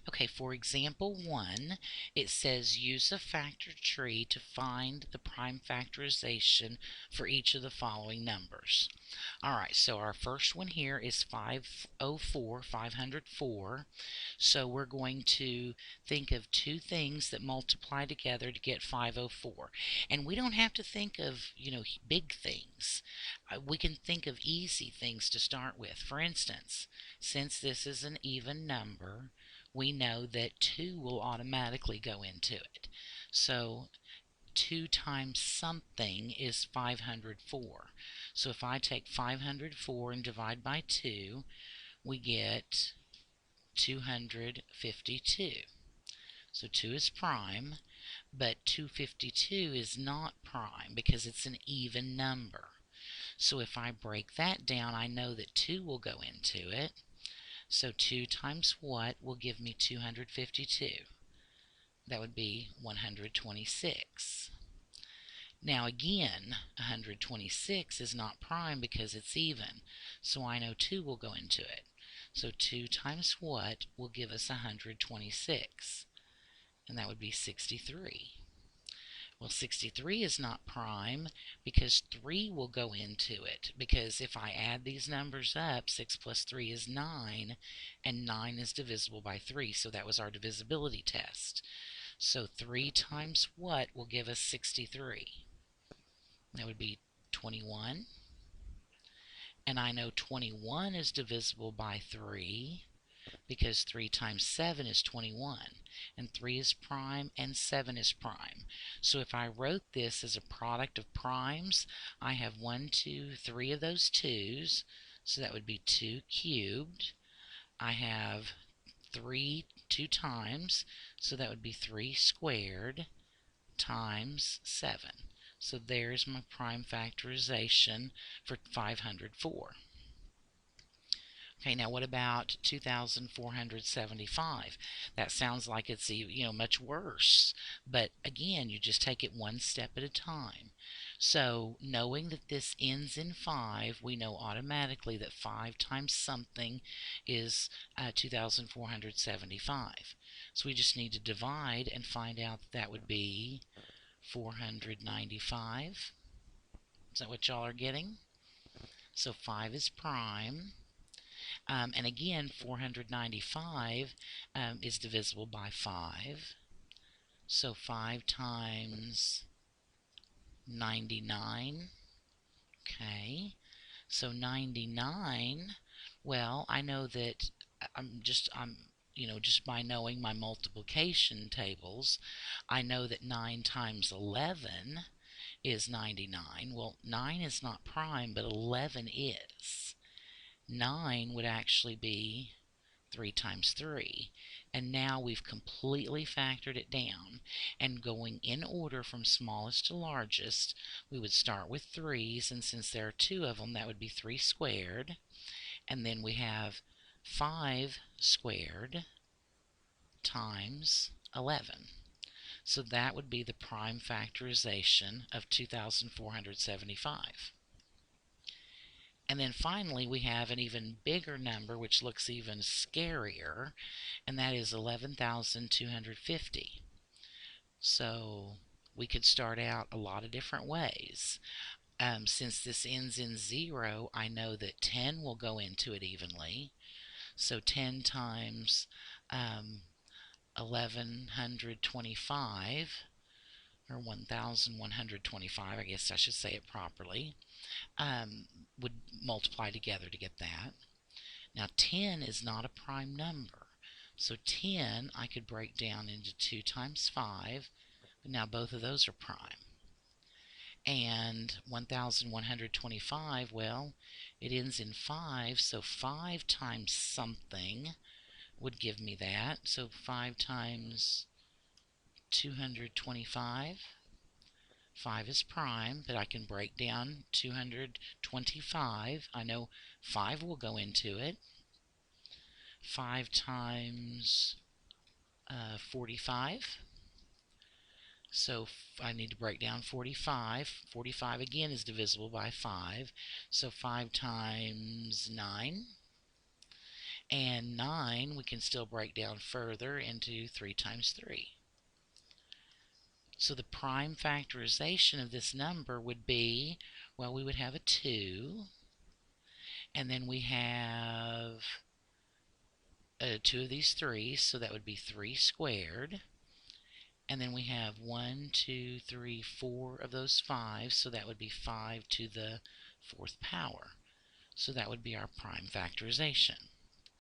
Okay, for example 1, it says use a factor tree to find the prime factorization for each of the following numbers. Alright, so our first one here is 504. So we're going to think of two things that multiply together to get 504. And we don't have to think of, big things. We can think of easy things to start with. For instance, since this is an even number, we know that 2 will automatically go into it. So 2 times something is 504. So if I take 504 and divide by 2, we get 252. So 2 is prime, but 252 is not prime because it's an even number. So if I break that down, I know that 2 will go into it. So 2 times what will give me 252? That would be 126. Now again, 126 is not prime because it's even, so I know 2 will go into it. So 2 times what will give us 126? And that would be 63. Well, 63 is not prime because 3 will go into it. Because if I add these numbers up, 6 plus 3 is 9, and 9 is divisible by 3, so that was our divisibility test. So 3 times what will give us 63? That would be 21. And I know 21 is divisible by 3 because 3 times 7 is 21. And 3 is prime and 7 is prime. So if I wrote this as a product of primes, I have 1, 2, 3 of those 2's. So that would be 2 cubed. I have 3 2 times, so that would be 3 squared times 7. So there's my prime factorization for 504. Okay, now what about 2,475? That sounds like it's much worse. But again, you just take it one step at a time. So knowing that this ends in 5, we know automatically that 5 times something is 2,475. So we just need to divide and find out that would be 495. Is that what y'all are getting? So 5 is prime. And again, 495 is divisible by 5. So 5 times 99. Okay. So 99, well, I know that just by knowing my multiplication tables, I know that 9 times 11 is 99. Well, 9 is not prime, but 11 is. 9 would actually be 3 times 3. And now we've completely factored it down. And going in order from smallest to largest, we would start with 3's, and since there are 2 of them, that would be 3 squared. And then we have 5 squared times 11. So that would be the prime factorization of 2,475. And then finally we have an even bigger number which looks even scarier, and that is 11,250. So we could start out a lot of different ways. Since this ends in 0, I know that 10 will go into it evenly. So 10 times 1125, or 1125, I guess I should say it properly, would multiply together to get that. Now 10 is not a prime number, so 10 I could break down into 2 times 5, but now both of those are prime. And 1125, well, it ends in 5, so 5 times something would give me that. So 5 times 225. 5 is prime, but I can break down 225. I know 5 will go into it. 5 times 45. So I need to break down 45. 45 again is divisible by 5. So 5 times 9. And 9 we can still break down further into 3 times 3. So the prime factorization of this number would be, well, we would have a 2, and then we have 2 of these 3's, so that would be 3 squared. And then we have 1, 2, 3, 4 of those 5's, so that would be 5 to the 4th power. So that would be our prime factorization.